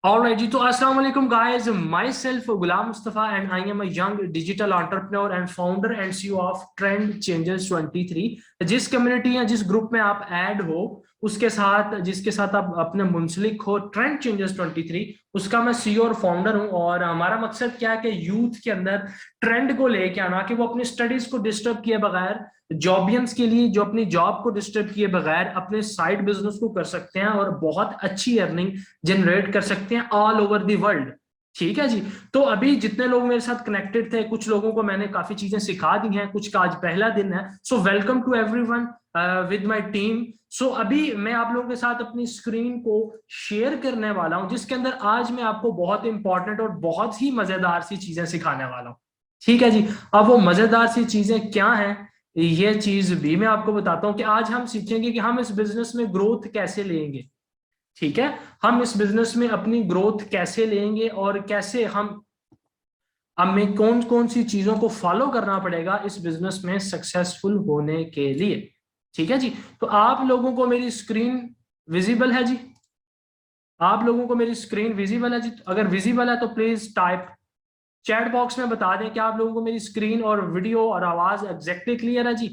Alright जी, तो अस्सलाम वालेकुम guys, my self Ghulam Mustafa and I am a young digital entrepreneur and founder and CEO of trend changers 23। जिस community या जिस group में आप ऐड हो उसके साथ जिसके साथ आप अपने मुंसलिक हो, ट्रेंड चेंजर्स 23, उसका मैं सीईओ और फाउंडर हूं। और हमारा मकसद क्या है कि यूथ के अंदर ट्रेंड को लेके आना, कि वो अपनी स्टडीज को डिस्टर्ब किए बगैर, जॉबियंस के लिए जो अपनी जॉब को डिस्टर्ब किए बगैर अपने साइड बिजनेस को कर सकते हैं और बहुत अच्छी अर्निंग जनरेट कर सकते हैं ऑल ओवर द वर्ल्ड। ठीक है जी। तो अभी जितने लोग मेरे साथ कनेक्टेड थे, कुछ लोगों को मैंने काफी चीजें सिखा दी हैं, कुछ का आज पहला दिन है। So welcome to everyone with my team. So अभी मैं आप लोगों के साथ अपनी स्क्रीन को शेयर करने वाला हूं, जिसके अंदर आज मैं आपको बहुत इंपॉर्टेंट और बहुत ही मजेदार सी चीजें सिखाने वाला हूं। ठीक है जी। अब वो मजेदार सी चीजें क्या हैं, ये चीज भी मैं आपको बताता हूं कि आज हम सीखेंगे कि हम इस बिजनेस में ग्रोथ कैसे लेंगे। ठीक है, हम इस बिजनेस में अपनी ग्रोथ कैसे लेंगे और कैसे हमें कौन कौन सी चीजों को फॉलो करना पड़ेगा इस बिजनेस में सक्सेसफुल होने के लिए। ठीक है जी। तो आप लोगों को मेरी स्क्रीन विजिबल है जी? आप लोगों को मेरी स्क्रीन विजिबल है जी? अगर विजिबल है तो प्लीज टाइप चैट बॉक्स में बता दें कि आप लोगों को मेरी स्क्रीन और वीडियो और आवाज एग्जैक्टली क्लियर है जी।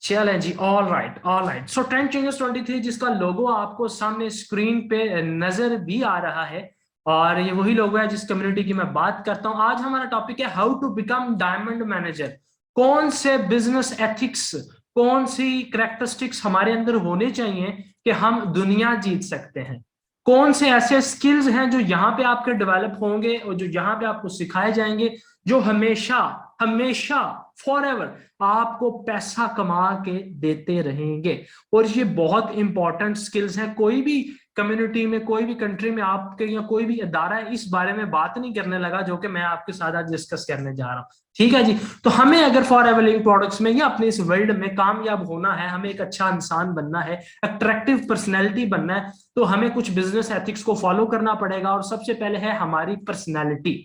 चलें जी, all right all right. So trend changers 23 जिसका लोगो आपको सामने स्क्रीन पे नजर भी आ रहा है, और ये वही लोगो है जिस कम्युनिटी की मैं बात करता हूं। आज हमारा टॉपिक है how to become diamond manager. कौन से बिजनेस एथिक्स, कौन सी करेक्टरिस्टिक्स हमारे अंदर होने चाहिए कि हम दुनिया जीत सकते हैं। कौन से ऐसे स्किल्स हैं जो यहाँ पे आपके डेवलप होंगे और जो यहाँ पे आपको सिखाए जाएंगे, जो हमेशा हमेशा फॉर एवर आपको पैसा कमा के देते रहेंगे। और ये बहुत इंपॉर्टेंट स्किल्स हैं। कोई भी कम्युनिटी में, कोई भी कंट्री में आपके या कोई भी अदारा इस बारे में बात नहीं करने लगा जो कि मैं आपके साथ आज डिस्कस करने जा रहा हूं। ठीक है जी। तो हमें अगर फॉर एवर लिविंग प्रोडक्ट्स में या अपने इस वर्ल्ड में कामयाब होना है, हमें एक अच्छा इंसान बनना है, अट्रैक्टिव पर्सनैलिटी बनना है, तो हमें कुछ बिजनेस एथिक्स को फॉलो करना पड़ेगा। और सबसे पहले है हमारी पर्सनैलिटी।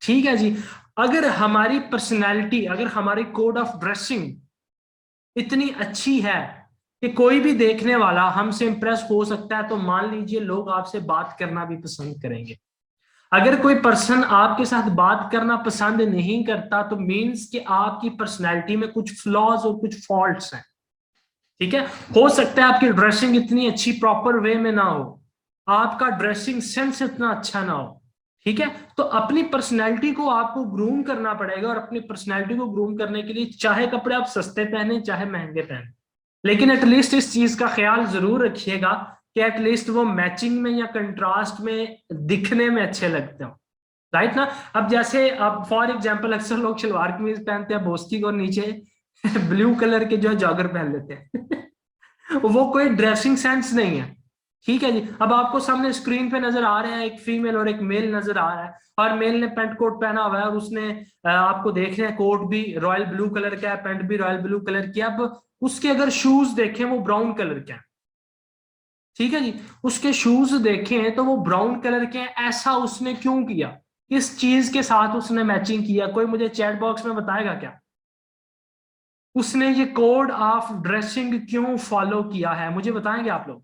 ठीक है जी। अगर हमारी पर्सनैलिटी, अगर हमारी कोड ऑफ ड्रेसिंग इतनी अच्छी है कि कोई भी देखने वाला हमसे इंप्रेस हो सकता है, तो मान लीजिए लोग आपसे बात करना भी पसंद करेंगे। अगर कोई पर्सन आपके साथ बात करना पसंद नहीं करता तो मीन्स कि आपकी पर्सनैलिटी में कुछ फ्लॉज और कुछ फॉल्ट्स हैं। ठीक है, हो सकता है आपकी ड्रेसिंग इतनी अच्छी प्रॉपर वे में ना हो, आपका ड्रेसिंग सेंस इतना अच्छा ना हो। ठीक है, तो अपनी पर्सनैलिटी को आपको ग्रूम करना पड़ेगा। और अपनी पर्सनैलिटी को ग्रूम करने के लिए चाहे कपड़े आप सस्ते पहने चाहे महंगे पहने, लेकिन एटलीस्ट इस चीज का ख्याल जरूर रखिएगा कि एटलीस्ट वो मैचिंग में या कंट्रास्ट में दिखने में अच्छे लगते हो। राइट ना? अब जैसे अब फॉर एग्जाम्पल अक्सर लोग शलवार कमीज पहनते हैं बोस्की और नीचे ब्लू कलर के जो है जॉगर पहन लेते हैं वो कोई ड्रेसिंग सेंस नहीं है। ठीक है जी। अब आपको सामने स्क्रीन पे नजर आ रहे हैं एक फीमेल और एक मेल नजर आ रहा है, और मेल ने पेंट कोट पहना हुआ है और उसने आपको देख रहे हैं कोट भी रॉयल ब्लू कलर का है, पेंट भी रॉयल ब्लू कलर की है। अब उसके अगर शूज देखें वो ब्राउन कलर के हैं। ठीक है जी। उसके शूज देखें तो वो ब्राउन कलर के हैं। ऐसा उसने क्यों किया, किस चीज के साथ उसने मैचिंग किया? कोई मुझे चैट बॉक्स में बताएगा क्या? उसने ये कोड ऑफ ड्रेसिंग क्यों फॉलो किया है, मुझे बताएंगे आप लोग?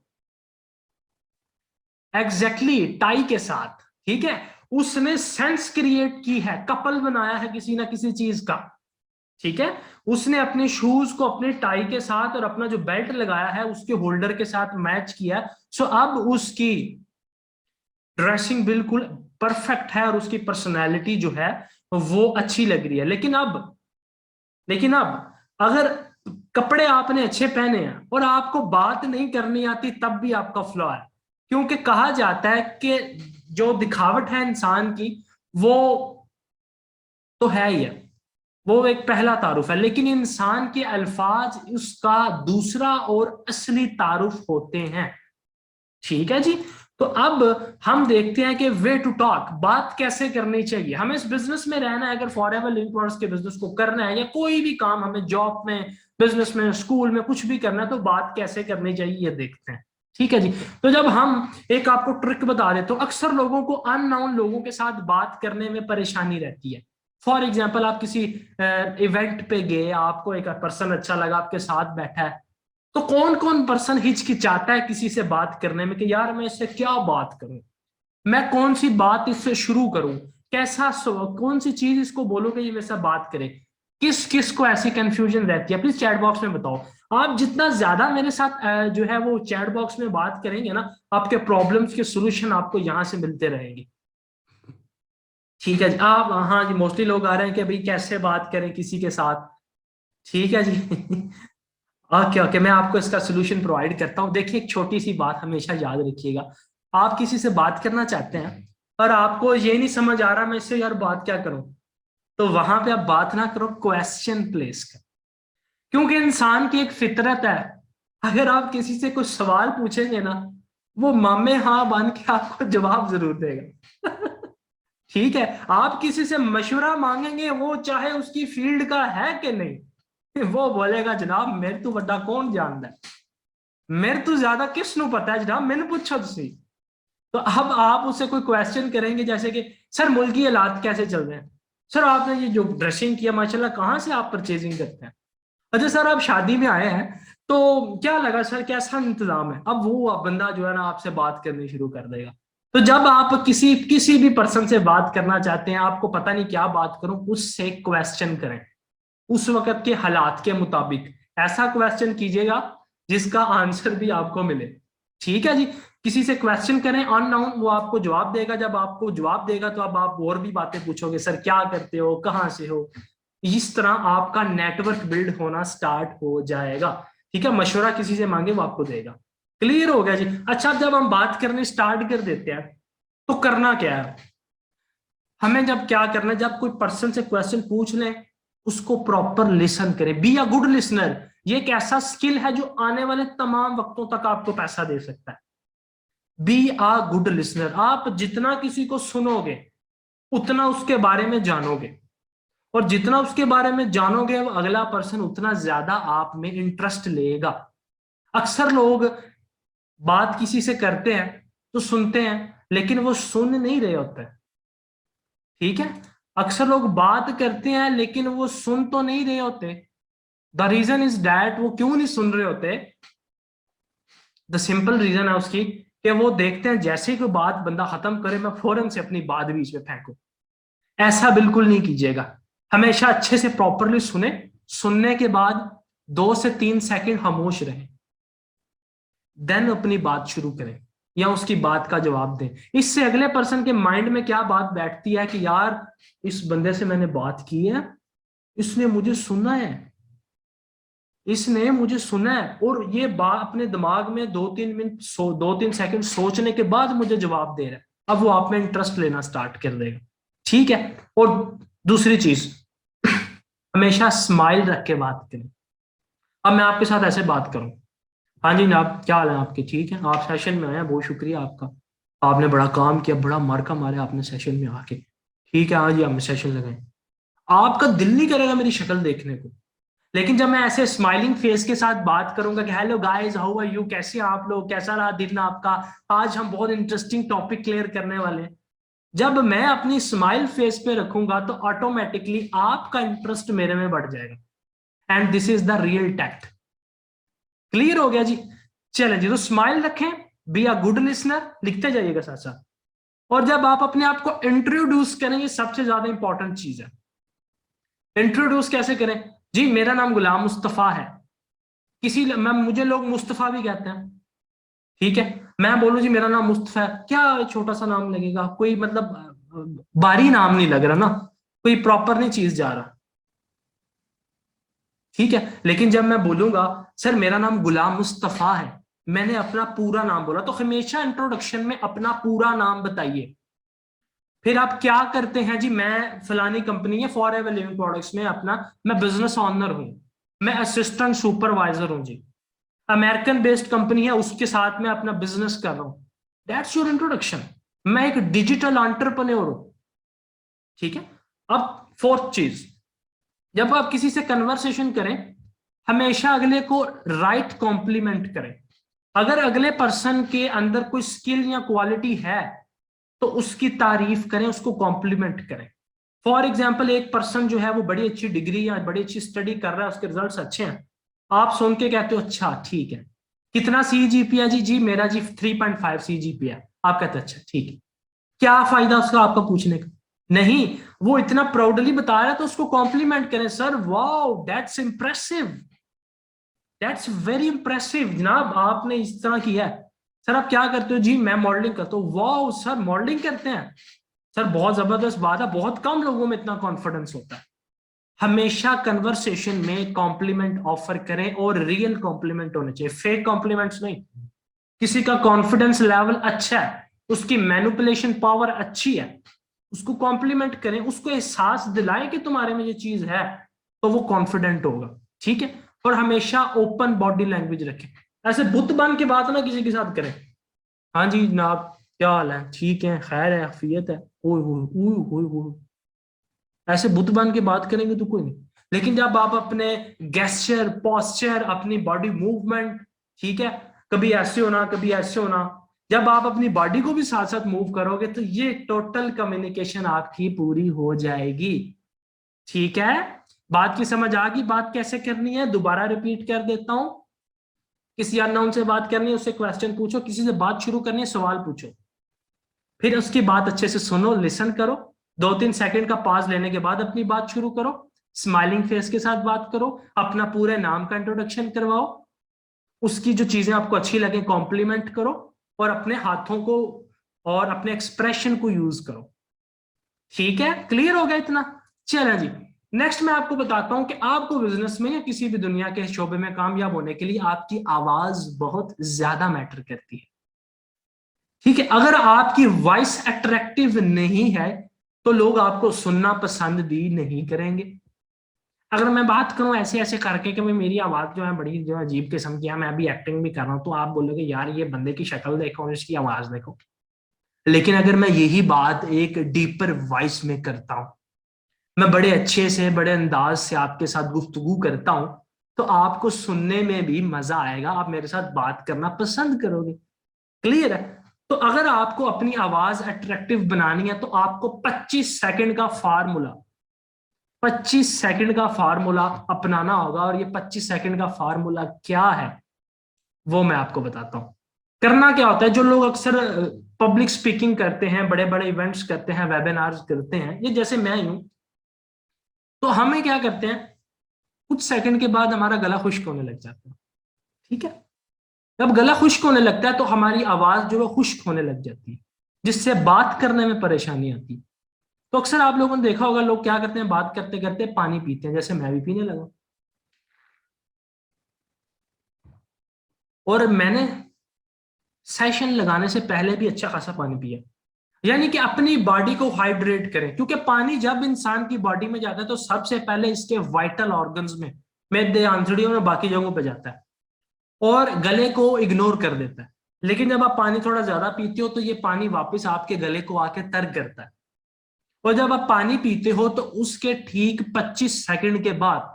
एग्जैक्टली टाई के साथ। ठीक है, उसने सेंस क्रिएट की है, कपल बनाया है किसी ना किसी चीज का। ठीक है, उसने अपने शूज को अपने टाई के साथ और अपना जो बेल्ट लगाया है उसके होल्डर के साथ मैच किया। सो अब उसकी ड्रेसिंग बिल्कुल परफेक्ट है और उसकी पर्सनैलिटी जो है वो अच्छी लग रही है। लेकिन अब अगर कपड़े आपने अच्छे पहने हैं और आपको बात नहीं करनी आती, तब भी आपका फ्लॉ है। क्योंकि कहा जाता है कि जो दिखावट है इंसान की वो तो है ही है, वो एक पहला तारुफ है, लेकिन इंसान के अल्फाज उसका दूसरा और असली तारुफ होते हैं। ठीक है जी। तो अब हम देखते हैं कि वे टू टॉक, बात कैसे करनी चाहिए। हमें इस बिजनेस में रहना है, अगर फॉर एवर लिविंग प्रोडक्ट्स के बिजनेस को करना है या कोई भी काम हमें जॉब में, बिजनेस में, स्कूल में कुछ भी करना है, तो बात कैसे करनी चाहिए ये देखते हैं। ठीक है जी। तो जब हम एक आपको ट्रिक बता दें, तो अक्सर लोगों को अननोन लोगों के साथ बात करने में परेशानी रहती है। फॉर एग्जाम्पल आप किसी इवेंट पे गए, आपको एक पर्सन अच्छा लगा, आपके साथ बैठा है, तो कौन कौन पर्सन हिचकिचाता है किसी से बात करने में कि यार मैं इससे क्या बात करूं, मैं कौन सी बात इससे शुरू करूं, कौन सी चीज इसको बोलूं कि ये मेरे से बात करे, किस किस को ऐसी कंफ्यूजन रहती है, प्लीज चैट बॉक्स में बताओ। आप जितना ज्यादा मेरे साथ जो है वो चैट बॉक्स में बात करेंगे ना, आपके प्रॉब्लम्स के सोल्यूशन आपको यहां से मिलते रहेंगे। ठीक है जी, आप हाँ जी, मोस्टली लोग आ रहे हैं कि भाई कैसे बात करें किसी के साथ। ठीक है जी। ओके ओके, मैं आपको इसका सोल्यूशन प्रोवाइड करता हूँ। देखिए, एक छोटी सी बात हमेशा याद रखिएगा, आप किसी से बात करना चाहते हैं और आपको ये नहीं समझ आ रहा मैं इससे यार बात क्या करूं, तो वहां पे आप बात ना करो, क्वेश्चन प्लेस करो। क्योंकि इंसान की एक फितरत है, अगर आप किसी से कुछ सवाल पूछेंगे ना, वो मामे हाँ बन के आपको जवाब जरूर देगा। ठीक है, आप किसी से मशवरा मांगेंगे, वो चाहे उसकी फील्ड का है कि नहीं, वो बोलेगा जनाब मेरे तो बड़ा कौन जानता है, मेरे तो ज्यादा किस नु पता है जनाब, मैंने पूछो तुसी। तो अब आप उससे कोई क्वेश्चन करेंगे जैसे कि सर मुल्की हालात कैसे चल रहे हैं, सर आपने ये जो ड्रेसिंग किया माशाल्लाह कहाँ से आप परचेजिंग करते हैं, अच्छा सर आप शादी में आए हैं तो क्या लगा सर, कैसा इंतजाम है, अब वो बंदा जो है ना आपसे बात करनी शुरू कर देगा। तो जब आप किसी किसी भी पर्सन से बात करना चाहते हैं, आपको पता नहीं क्या बात करूं, उससे क्वेश्चन करें, उस वक्त के हालात के मुताबिक ऐसा क्वेश्चन कीजिएगा जिसका आंसर भी आपको मिले। ठीक है जी, किसी से क्वेश्चन करें अननोन, वो आपको जवाब देगा, जब आपको जवाब देगा तो अब आप और भी बातें पूछोगे, सर क्या करते हो, कहाँ से हो, इस तरह आपका नेटवर्क बिल्ड होना स्टार्ट हो जाएगा। ठीक है, मशवरा किसी से मांगे वो आपको देगा। क्लियर हो गया जी। अच्छा, जब हम बात करने स्टार्ट कर देते हैं तो करना क्या है, हमें जब क्या करना है, जब कोई पर्सन से क्वेश्चन पूछ ले, उसको प्रॉपर लिसन करें, बी अ गुड लिसनर। ये एक ऐसा स्किल है जो आने वाले तमाम वक्तों तक आपको पैसा दे सकता है। बी अ गुड लिसनर, आप जितना किसी को सुनोगे उतना उसके बारे में जानोगे, और जितना उसके बारे में जानोगे वो अगला पर्सन उतना ज्यादा आप में इंटरेस्ट लेगा। अक्सर लोग बात किसी से करते हैं तो सुनते हैं, लेकिन वो सुन नहीं रहे होते। ठीक है, अक्सर लोग बात करते हैं लेकिन वो सुन तो नहीं रहे होते। द रीजन इज डैट, वो क्यों नहीं सुन रहे होते, द सिंपल रीजन है उसकी कि वो देखते हैं जैसे ही कोई बात बंदा खत्म करे मैं फौरन से अपनी बात बीच में फेंकूं। ऐसा बिल्कुल नहीं कीजिएगा, हमेशा अच्छे से प्रॉपरली सुने, सुनने के बाद 2 से 3 सेकंड खामोश रहें, देन अपनी बात शुरू करें या उसकी बात का जवाब दें। इससे अगले पर्सन के माइंड में क्या बात बैठती है कि यार इस बंदे से मैंने बात की है, इसने मुझे सुना है, इसने मुझे सुना है, और ये बात अपने दिमाग में 2-3 मिनट 2-3 सेकंड सोचने के बाद मुझे जवाब दे रहा है। अब वो आप में इंटरेस्ट लेना स्टार्ट कर देगा। ठीक है, और दूसरी चीज, हमेशा स्माइल रख के बात करें। अब मैं आपके साथ ऐसे बात करूं, हाँ जी जनाब क्या हाल है आपके, ठीक है आप सेशन में आए हैं, बहुत शुक्रिया आपका, आपने बड़ा काम किया, बड़ा मार्का मारे आपने सेशन में आके। ठीक है हाँ जी, हम सेशन लगाएं, आपका दिल नहीं करेगा मेरी शक्ल देखने को। लेकिन जब मैं ऐसे स्माइलिंग फेस के साथ बात करूंगा कि hello guys how are you, कैसे हैं आप लोग, कैसा रहा दिन आपका, आज हम बहुत इंटरेस्टिंग टॉपिक क्लियर करने वाले हैं, जब मैं अपनी स्माइल फेस पे रखूंगा तो ऑटोमेटिकली आपका इंटरेस्ट मेरे में बढ़ जाएगा। And this is the real tact. Clear हो गया जी। चलें जी, तो स्माइल रखें, बी अ गुड लिसनर, लिखते जाइएगा साथ साथ। और जब आप अपने आप को इंट्रोड्यूस करेंगे, सबसे ज्यादा इंपॉर्टेंट चीज है, इंट्रोड्यूस कैसे करें। जी मेरा नाम गुलाम मुस्तफा है, मैं मुझे लोग मुस्तफा भी कहते हैं। ठीक है, मैं बोलूं जी मेरा नाम मुस्तफा है, क्या छोटा सा नाम लगेगा, कोई मतलब भारी नाम नहीं लग रहा ना, कोई प्रॉपर नहीं चीज जा रहा। ठीक है, लेकिन जब मैं बोलूंगा सर मेरा नाम गुलाम मुस्तफा है, मैंने अपना पूरा नाम बोला, तो हमेशा इंट्रोडक्शन में अपना पूरा नाम बताइए। फिर आप क्या करते हैं जी, मैं फलानी कंपनी है फॉर एवर लिविंग प्रोडक्ट्स में अपना, मैं बिजनेस ऑनर हूं, मैं असिस्टेंट सुपरवाइजर हूं जी, अमेरिकन बेस्ड कंपनी है उसके साथ में अपना बिजनेस कर रहा हूं। That's your introduction. मैं एक डिजिटल एंटरप्रेन्योर हूं। ठीक है, अब फोर्थ चीज, जब आप किसी से कन्वर्सेशन करें, हमेशा अगले को राइट कॉम्प्लीमेंट करें। अगर अगले पर्सन के अंदर कोई स्किल या क्वालिटी है तो उसकी तारीफ करें, उसको कॉम्प्लीमेंट करें। फॉर एग्जाम्पल एक पर्सन जो है वो बड़ी अच्छी डिग्री या बड़ी अच्छी स्टडी कर रहा है, उसके रिजल्ट्स अच्छे हैं, आप सुन के कहते हो अच्छा ठीक है, कितना सीजीपीए है? जी जी मेरा जी 3.5 सीजीपीए है। आप कहते हैं अच्छा ठीक है, क्या फायदा उसका आपका पूछने का? नहीं, वो इतना प्राउडली बता रहा है तो उसको कॉम्प्लीमेंट करें, sir wow that's impressive, that's very impressive जनाब, आपने इस तरह किया है। सर आप क्या करते हो? जी मैं मॉडलिंग करता हूँ। वाओ सर मॉडलिंग करते हैं, सर बहुत जबरदस्त बात है, बहुत कम लोगों में इतना कॉन्फिडेंस होता है। हमेशा कन्वर्सेशन में कॉम्प्लीमेंट ऑफर करें और रियल कॉम्प्लीमेंट होने चाहिए, फेक कॉम्प्लीमेंट्स नहीं। किसी का कॉन्फिडेंस लेवल अच्छा है, उसकी मैनिपुलेशन पावर अच्छी है, उसको कॉम्प्लीमेंट करें, उसको एहसास दिलाएं कि तुम्हारे में ये चीज है, तो वो कॉन्फिडेंट होगा। ठीक है, और हमेशा ओपन बॉडी लैंग्वेज रखें, ऐसे बुत बन के बात ना किसी के साथ करें। हाँ जी जनाब क्या हाल है, ठीक है, खैर है, आफियत है, ओए होए ओए होए होए, ऐसे बुत बन के बात करेंगे तो कोई नहीं। लेकिन जब आप अपने गेस्चर, पोस्चर, अपनी बॉडी मूवमेंट, ठीक है, कभी ऐसे होना कभी ऐसे होना, जब आप अपनी बॉडी को भी साथ साथ मूव करोगे तो ये टोटल कम्युनिकेशन आपकी पूरी हो जाएगी। ठीक है, बात की समझ आ गई? बात कैसे करनी है दोबारा रिपीट कर देता हूं। किसी अननोन से बात करनी है उससे क्वेश्चन पूछो, किसी से बात शुरू करनी है सवाल पूछो, फिर उसकी बात अच्छे से सुनो, लिसन करो, 2-3 सेकंड का पॉज लेने के बाद अपनी बात शुरू करो, स्माइलिंग फेस के साथ बात करो, अपना पूरे नाम का इंट्रोडक्शन करवाओ, उसकी जो चीजें आपको अच्छी लगे कॉम्प्लीमेंट करो, और अपने हाथों को और अपने एक्सप्रेशन को यूज करो। ठीक है, क्लियर हो गया इतना? चलें जी, नेक्स्ट मैं आपको बताता हूं कि आपको बिजनेस में या किसी भी दुनिया के शोबे में कामयाब होने के लिए आपकी आवाज बहुत ज्यादा मैटर करती है। ठीक है, अगर आपकी वॉइस अट्रैक्टिव नहीं है तो लोग आपको सुनना पसंद भी नहीं करेंगे। अगर मैं बात करूं ऐसे ऐसे करके कि मेरी आवाज जो है बड़ी जो अजीब किस्म की है, मैं अभी एक्टिंग भी कर रहा हूं, तो आप बोलोगे यार ये बंदे की शक्ल देखो और इसकी आवाज देखो। लेकिन अगर मैं यही बात एक डीपर वॉइस में करता हूं, मैं बड़े अच्छे से बड़े अंदाज से आपके साथ गुफ्तगू करता हूं, तो आपको सुनने में भी मजा आएगा, आप मेरे साथ बात करना पसंद करोगे। क्लियर है? तो अगर आपको अपनी आवाज अट्रैक्टिव बनानी है तो आपको 25 सेकंड का फार्मूला 25 सेकंड का फार्मूला अपनाना होगा, और ये 25 सेकंड का फार्मूला क्या है वो मैं आपको बताता हूं। करना क्या होता है, जो लोग अक्सर पब्लिक स्पीकिंग करते हैं, बड़े बड़े इवेंट्स करते हैं, वेबिनार्स करते हैं, ये जैसे मैं ही हूं, तो हमें क्या करते हैं, कुछ सेकंड के बाद हमारा गला खुश्क होने लग जाता है। ठीक है, जब गला खुश्क होने लगता है तो हमारी आवाज जो है खुश्क होने लग जाती है, जिससे बात करने में परेशानी आती है। तो अक्सर आप लोगों ने देखा होगा लोग क्या करते हैं, बात करते करते पानी पीते हैं, जैसे मैं भी पीने लगा। और मैंने सेशन लगाने से पहले भी अच्छा खासा पानी पिया, यानी कि अपनी बॉडी को हाइड्रेट करें, क्योंकि पानी जब इंसान की बॉडी में जाता है तो सबसे पहले इसके वाइटल ऑर्गन्स में, मेदे, आंतड़ियों में, बाकी जगहों पर जाता है और गले को इग्नोर कर देता है। लेकिन जब आप पानी थोड़ा ज्यादा पीते हो तो ये पानी वापस आपके गले को आके तर्क करता है, और जब आप पानी पीते हो तो उसके ठीक 25 सेकंड के बाद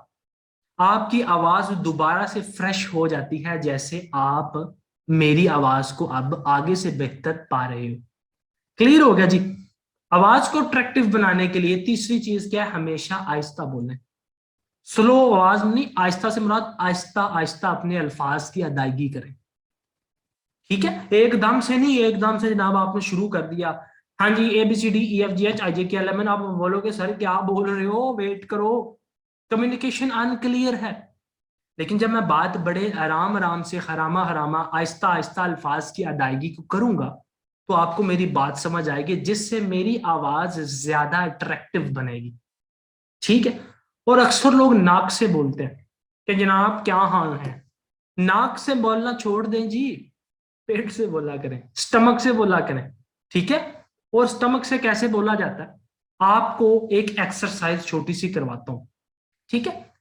आपकी आवाज दोबारा से फ्रेश हो जाती है, जैसे आप मेरी आवाज को अब आगे से बेहतर पा रहे हो। क्लियर हो गया जी? आवाज को अट्रैक्टिव बनाने के लिए तीसरी चीज क्या है, हमेशा आहिस्ता बोलें। स्लो आवाज नहीं, आहिस्ता से मुराद आहिस्ता आहिस्ता अपने अल्फाज की अदायगी करें। ठीक है, एकदम से नहीं, एकदम से जनाब आपने शुरू कर दिया, हाँ जी ABCDEFGHIJKLMN, आप बोलोगे सर क्या बोल रहे हो, वेट करो, कम्युनिकेशन अनक्लियर है। लेकिन जब मैं बात बड़े आराम आराम से हरामा हरामा आहिस्ता आहिस्ता अल्फाज की अदायगी को करूंगा तो आपको मेरी बात समझ आएगी, जिससे मेरी आवाज ज्यादा अट्रैक्टिव बनेगी। ठीक है, और अक्सर लोग नाक से बोलते हैं कि जनाब क्या हाल है। नाक से बोलना छोड़ दें जी, पेट से बोला करें, स्टमक से बोला करें। ठीक है, और स्टमक से कैसे बोला जाता है, आपको एक एक्सरसाइज छोटी सी करवाता हूं। ठीक है,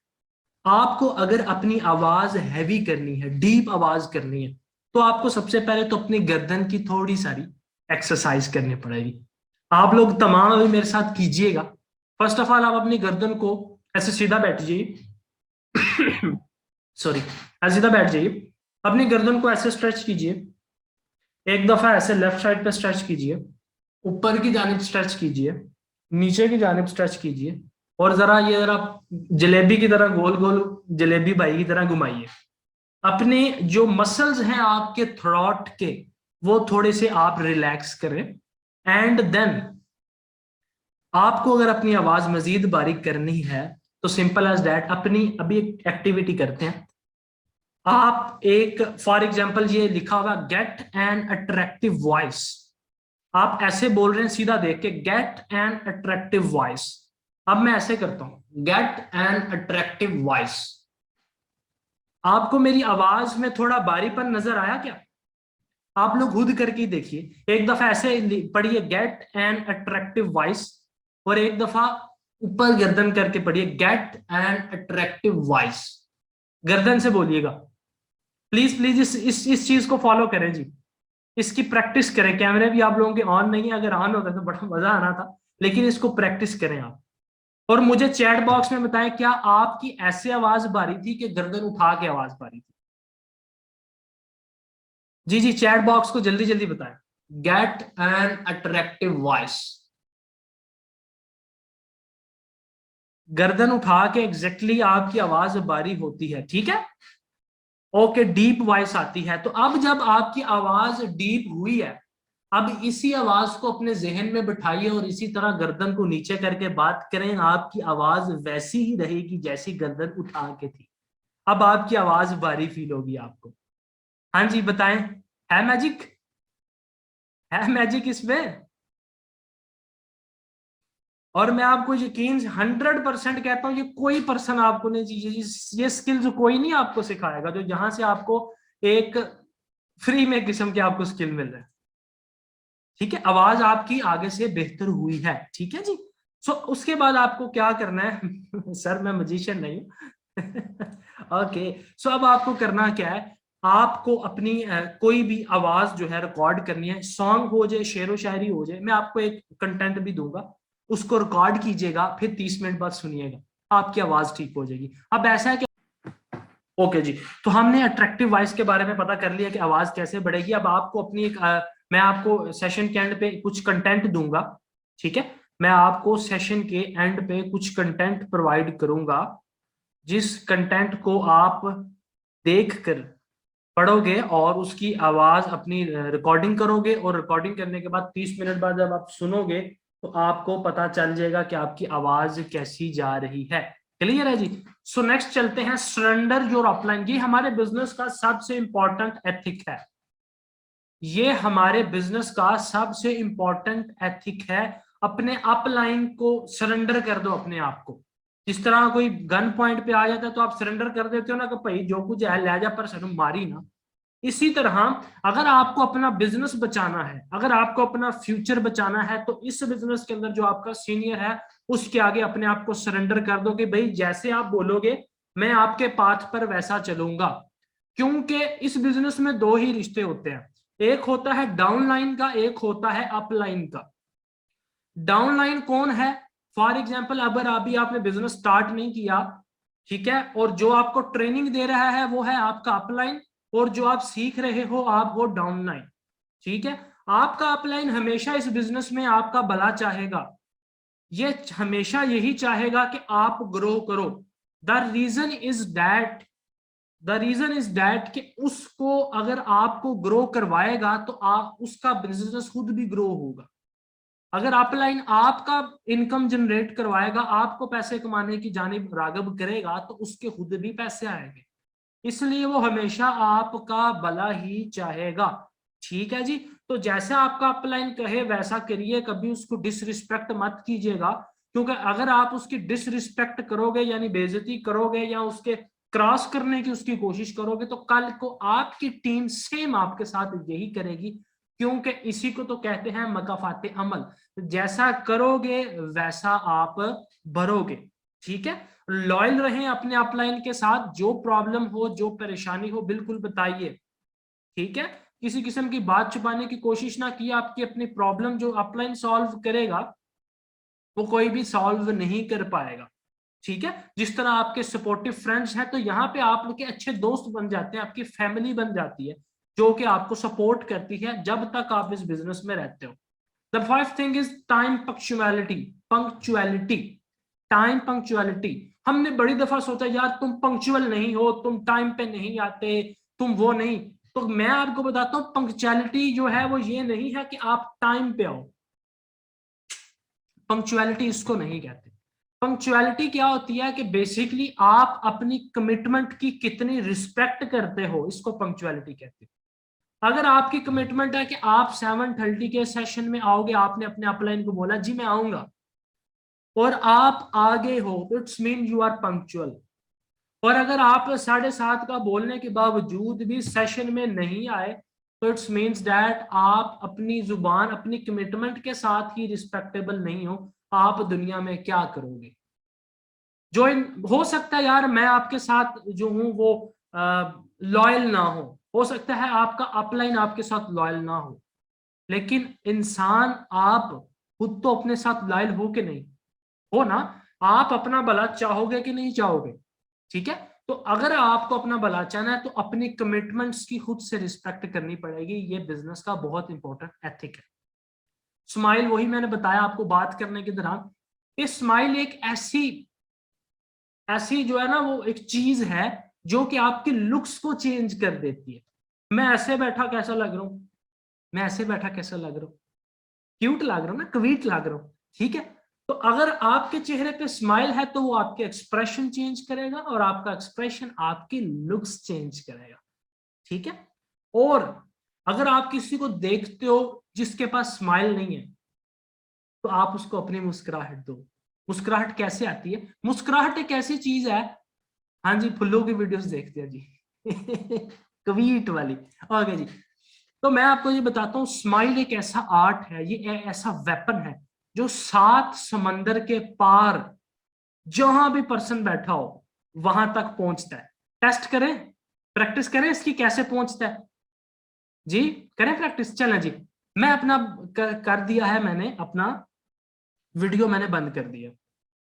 आपको अगर अपनी आवाज हैवी करनी है, डीप आवाज करनी है, तो आपको सबसे पहले तो अपनी गर्दन की थोड़ी सारी एक्सरसाइज करनी पड़ेगी। आप लोग तमाम अभी मेरे साथ कीजिएगा। फर्स्ट ऑफ ऑल आप अपनी गर्दन को ऐसे सीधा बैठ जाइए, सॉरी, ऐसे सीधा बैठ जाइए, अपनी गर्दन को ऐसे स्ट्रेच कीजिए, एक दफा ऐसे लेफ्ट साइड पे स्ट्रेच कीजिए, ऊपर की जानिब स्ट्रेच कीजिए, नीचे की जानिब स्ट्रेच कीजिए और जरा जलेबी की तरह गोल गोल, जलेबी बाई की तरह घुमाइए। अपने जो मसल्स हैं आपके थ्रोट के, वो थोड़े से आप रिलैक्स करें। एंड देन आपको अगर अपनी आवाज मजीद बारीक करनी है तो सिंपल एज दैट, अपनी अभी एक एक्टिविटी करते हैं। आप एक फॉर एग्जांपल ये लिखा हुआ गेट एन अट्रैक्टिव वॉइस, आप ऐसे बोल रहे हैं सीधा देख के, गेट एन अट्रैक्टिव वॉइस। अब मैं ऐसे करता हूं, गेट एन अट्रैक्टिव वॉइस। आपको मेरी आवाज में थोड़ा बारीपन नजर आया क्या? आप लोग खुद करके देखिए, एक दफा ऐसे पढ़िए गेट एन अट्रैक्टिव वॉइस, और एक दफा ऊपर गर्दन करके पढ़िए गेट एन अट्रैक्टिव वॉइस। गर्दन से बोलिएगा प्लीज प्लीज, इस चीज को फॉलो करें जी, इसकी प्रैक्टिस करें। कैमरे भी आप लोगों के ऑन नहीं है, अगर ऑन होता तो बड़ा मजा आना था, लेकिन इसको प्रैक्टिस करें आप। और मुझे चैट बॉक्स में बताएं, क्या आपकी ऐसे आवाज बारी थी कि गर्दन उठा के आवाज बारी थी? जी जी, चैट बॉक्स को जल्दी जल्दी बताएं। गेट एन अट्रैक्टिव वॉइस, गर्दन उठा के एग्जैक्टली आपकी आवाज बारी होती है, ठीक है। ओके, डीप वॉइस आती है। तो अब जब आपकी आवाज डीप हुई है, अब इसी आवाज को अपने जहन में बिठाइए और इसी तरह गर्दन को नीचे करके बात करें। आपकी आवाज वैसी ही रहेगी जैसी गर्दन उठा के थी। अब आपकी आवाज भारी फील होगी आपको। हाँ जी बताएं, है मैजिक? है मैजिक इसमें? और मैं आपको यकीन 100% कहता हूं, ये कोई पर्सन आपको नहीं चाहिए, ये स्किल्स कोई नहीं आपको सिखाएगा, जो यहां से आपको एक फ्री में किस्म के आपको स्किल मिल रहे हैं। ठीक है, आवाज आपकी आगे से बेहतर हुई है, ठीक है जी। सो उसके बाद आपको क्या करना है सर मैं मजिशियन नहीं हूं ओके, सो अब आपको करना क्या है, आपको अपनी कोई भी आवाज जो है रिकॉर्ड करनी है। सॉन्ग हो जाए, शेर व शायरी हो जाए, मैं आपको एक कंटेंट भी दूंगा, उसको रिकॉर्ड कीजिएगा, फिर 30 मिनट बाद सुनिएगा, आपकी आवाज ठीक हो जाएगी। अब ऐसा है कि ओके जी, तो हमने अट्रैक्टिव वॉइस के बारे में पता कर लिया कि आवाज कैसे बढ़ेगी। अब आपको अपनी एक मैं आपको सेशन के एंड पे कुछ कंटेंट दूंगा, ठीक है। मैं आपको सेशन के एंड पे कुछ कंटेंट प्रोवाइड करूंगा, जिस कंटेंट को आप देखकर पढ़ोगे और उसकी आवाज अपनी रिकॉर्डिंग करोगे, और रिकॉर्डिंग करने के बाद 30 मिनट बाद जब आप सुनोगे तो आपको पता चल जाएगा कि आपकी आवाज कैसी जा रही है। क्लियर है जी? सो नेक्स्ट चलते हैं, सरेंडर योर अपलाइन। ये हमारे बिजनेस का सबसे इंपॉर्टेंट एथिक है, ये हमारे बिजनेस का सबसे इंपॉर्टेंट एथिक है। अपने अपलाइन को सरेंडर कर दो अपने आप को। जिस तरह कोई गन पॉइंट पे आ जाता है तो आप सरेंडर कर देते हो ना कि भाई जो कुछ है ले जा, पर सर मारी ना। इसी तरह अगर आपको अपना बिजनेस बचाना है, अगर आपको अपना फ्यूचर बचाना है, तो इस बिजनेस के अंदर जो आपका सीनियर है उसके आगे अपने आप को सरेंडर कर दो कि भाई जैसे आप बोलोगे मैं आपके पाथ पर वैसा चलूंगा। क्योंकि इस बिजनेस में दो ही रिश्ते होते हैं, एक होता है डाउनलाइन का, एक होता है अपलाइन का। डाउनलाइन कौन है? फॉर एग्जाम्पल अगर अभी आपने बिजनेस स्टार्ट नहीं किया, ठीक है, और जो आपको ट्रेनिंग दे रहा है वो है आपका अपलाइन, और जो आप सीख रहे हो आप हो डाउनलाइन, ठीक है। आपका अपलाइन हमेशा इस बिजनेस में आपका भला चाहेगा, ये हमेशा यही चाहेगा कि आप ग्रो करो। The reason is that the reason is that कि उसको अगर आपको ग्रो करवाएगा तो आप उसका बिजनेस खुद भी ग्रो होगा। अगर अपलाइन आपका इनकम जनरेट करवाएगा, आपको पैसे कमाने की जानिब रागब करेगा, तो उसके खुद भी पैसे आएंगे, इसलिए वो हमेशा आपका भला ही चाहेगा। ठीक है जी, तो जैसा आपका अपलाइन कहे वैसा करिए, कभी उसको डिसरिस्पेक्ट मत कीजिएगा, क्योंकि अगर आप उसकी डिसरिस्पेक्ट करोगे यानी बेइज्जती करोगे या उसके क्रॉस करने की उसकी कोशिश करोगे, तो कल को आपकी टीम सेम आपके साथ यही करेगी, क्योंकि इसी को तो कहते हैं मकाफाते अमल, जैसा करोगे वैसा आप भरोगे। ठीक है, लॉयल रहें अपने अपलाइन के साथ, जो प्रॉब्लम हो जो परेशानी हो बिल्कुल बताइए, ठीक है। किसी किस्म की बात छुपाने की कोशिश ना की, आपकी अपनी प्रॉब्लम जो अपलाइन सॉल्व करेगा वो कोई भी सॉल्व नहीं कर पाएगा, ठीक है। जिस तरह आपके सपोर्टिव फ्रेंड्स हैं, तो यहाँ पे आप लोग के अच्छे दोस्त बन जाते हैं, आपकी फैमिली बन जाती है जो कि आपको सपोर्ट करती है जब तक आप इस बिजनेस में रहते हो। The first thing is time punctuality. Punctuality, time punctuality. हमने बड़ी दफा सोचा यार तुम पंक्चुअल नहीं हो, तुम टाइम पे नहीं आते, तुम वो नहीं। तो मैं आपको बताता हूं पंक्चुअलिटी जो है वो ये नहीं है कि आप टाइम पे आओ, पंक्चुअलिटी इसको नहीं कहते। पंक्चुअलिटी क्या होती है कि बेसिकली आप अपनी कमिटमेंट की कितनी रिस्पेक्ट करते हो, इसको पंक्चुअलिटी कहते हैं। अगर आपकी कमिटमेंट है कि आप 7:30 के सेशन में आओगे, आपने अपने अपलाइन को बोला जी मैं आऊंगा, और आप आगे हो, तो it's mean you are punctual. और अगर आप 7:30 का बोलने के बावजूद भी सेशन में नहीं आए, तो इट्स मीन्स दैट आप अपनी जुबान, अपनी कमिटमेंट के साथ ही रिस्पेक्टेबल नहीं हो। आप दुनिया में क्या करोगे? जो हो सकता है यार मैं आपके साथ जो हूं वो लॉयल ना हो सकता है आपका अपलाइन आपके साथ लॉयल ना हो, लेकिन इंसान आप खुद तो अपने साथ लॉयल हो कि नहीं हो ना? आप अपना भला चाहोगे कि नहीं चाहोगे? ठीक है, तो अगर आपको अपना भला चाहना है तो अपनी कमिटमेंट्स की खुद से रिस्पेक्ट करनी पड़ेगी। ये बिजनेस का बहुत इंपॉर्टेंट एथिक है। स्माइल, वही मैंने बताया आपको बात करने के दौरान, इस स्माइल एक ऐसी ऐसी जो है ना वो एक चीज है जो कि आपके लुक्स को चेंज कर देती है। मैं ऐसे बैठा कैसा लग रहा हूं? मैं ऐसे बैठा कैसा लग रहा हूं? क्यूट लग रहा हूं ना, क्वीट लग रहा हूं। ठीक है, तो अगर आपके चेहरे पे स्माइल है तो वो आपके एक्सप्रेशन चेंज करेगा, और आपका एक्सप्रेशन आपकी लुक्स चेंज करेगा। ठीक है, और अगर आप किसी को देखते हो जिसके पास स्माइल नहीं है, तो आप उसको अपनी मुस्कुराहट दो। मुस्कुराहट कैसे आती है? मुस्कुराहट एक ऐसी चीज है, हाँ जी फुल्लों की वीडियोस देखते हैं जी कवीट वाली। ओके जी, तो मैं आपको ये बताता हूँ, स्माइल एक ऐसा आर्ट है, ये ऐसा वेपन है जो 7 समंदर के पार जहां भी पर्सन बैठा हो वहां तक पहुंचता है। टेस्ट करें, प्रैक्टिस करें इसकी कैसे पहुंचता है जी, करें प्रैक्टिस। चलें जी, मैं अपना कर दिया है, मैंने अपना वीडियो मैंने बंद कर दिया,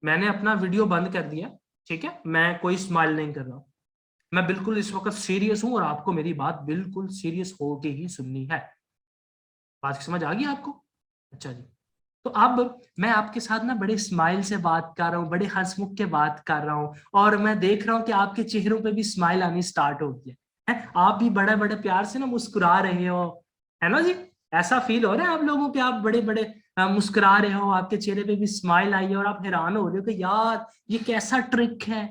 मैंने अपना वीडियो बंद कर दिया। ठीक है, मैं कोई स्माइल नहीं कर रहा हूं, मैं बिल्कुल इस वक्त सीरियस हूं और आपको मेरी बात बिल्कुल सीरियस होके ही सुननी है। बात समझ आ गई आपको? अच्छा जी, तो अब मैं आपके साथ ना बड़े स्माइल से बात कर रहा हूँ, बड़े हंसमुख के बात कर रहा हूँ, और मैं देख रहा हूँ कि आपके चेहरों पे भी स्माइल आनी स्टार्ट हो गई है। आप भी बड़े बड़े प्यार से ना मुस्कुरा रहे हो, है ना जी? ऐसा फील हो रहा है आप लोगों के, आप बड़े बड़े मुस्कुरा रहे हो, आपके चेहरे पे भी स्माइल आई है, और आप हैरान हो रहे हो कि यार ये कैसा ट्रिक है।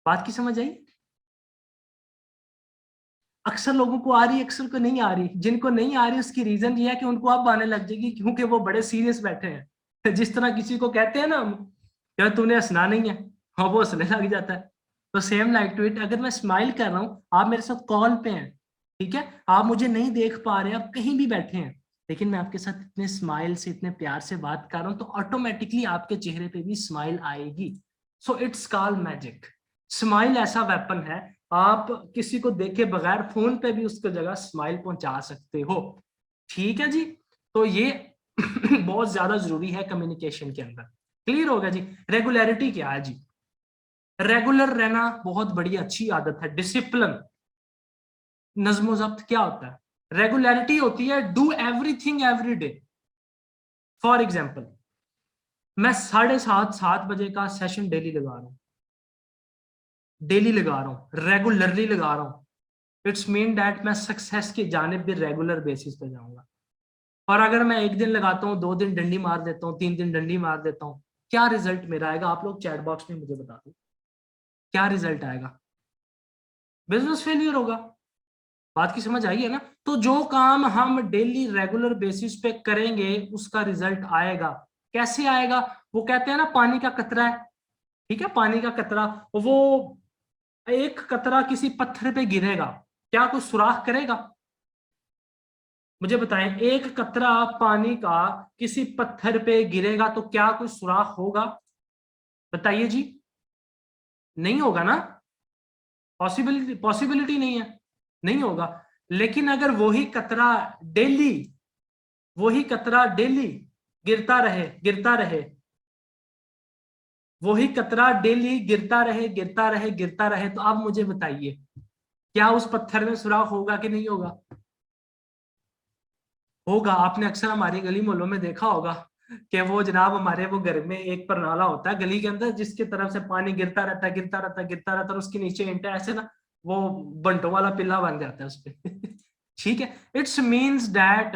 बात की समझ आई? अक्सर लोगों को आ रही है, अक्सर को नहीं आ रही। जिनको नहीं आ रही उसकी रीजन ये है कि उनको अब आने लग जाएगी, क्योंकि वो बड़े सीरियस बैठे हैं जिस तरह किसी को कहते हैं ना हम, यार तूने हंसना नहीं है, हाँ वो हंसने लग जाता है। तो सेम लाइक टू इट, अगर मैं स्माइल कर रहा हूँ, आप मेरे साथ कॉल पे हैं, ठीक है, आप मुझे नहीं देख पा रहे, आप कहीं भी बैठे हैं, लेकिन मैं आपके साथ इतने स्माइल से, इतने प्यार से बात कर रहा हूँ, तो ऑटोमेटिकली आपके चेहरे पे भी स्माइल आएगी। So it's called magic. Smile ऐसा वेपन है, आप किसी को देखे बगैर फोन पे भी उसको जगह स्माइल पहुंचा सकते हो। ठीक है जी, तो ये बहुत ज्यादा जरूरी है कम्युनिकेशन के अंदर। क्लियर होगा जी? रेगुलरिटी क्या है जी? रेगुलर रहना बहुत बड़ी अच्छी आदत है। डिसिप्लिन, नज्म जब्त क्या होता है? रेगुलरिटी होती है do everything every day. For example, मैं 7:30 का सेशन डेली लगा रहा हूँ, डेली लगा रहा हूँ, रेगुलरली लगा रहा हूँ। इट्स मीन दैट मैं सक्सेस की जानिब भी रेगुलर बेसिस पे जाऊंगा। और अगर मैं एक दिन लगाता हूँ, 2 दिन डंडी मार देता हूँ, 3 दिन डंडी मार देता हूँ, क्या रिजल्ट मेरा आएगा? आप लोग चैट बॉक्स में मुझे बता दो, क्या रिजल्ट आएगा? बिजनेस फेलियर होगा। बात की समझ आई है ना? तो जो काम हम डेली रेगुलर बेसिस पे करेंगे उसका रिजल्ट आएगा। कैसे आएगा? वो कहते हैं ना पानी का कतरा है, ठीक है, पानी का कतरा, वो एक कतरा किसी पत्थर पे गिरेगा, क्या कोई सुराख करेगा? मुझे बताएं, एक कतरा पानी का किसी पत्थर पे गिरेगा तो क्या कोई सुराख होगा? बताइए जी, नहीं होगा ना? पॉसिबिलिटी नहीं है, नहीं होगा। लेकिन अगर डेली वही कतरा डेली गिरता रहे, वही कतरा डेली गिरता रहे, तो आप मुझे बताइए क्या उस पत्थर में सुराख होगा कि नहीं होगा? होगा। आपने अक्सर हमारी गली मोहल्लों में देखा होगा, कि वो जनाब हमारे वो घर में एक परनाला होता है गली के अंदर जिसकी तरफ से पानी गिरता रहता है गिरता रहता है गिरता रहता है, और उसके नीचे ईंटें ऐसे ना वो बंटों वाला पिल्ला बन जाता है उस पे। ठीक है, it's means that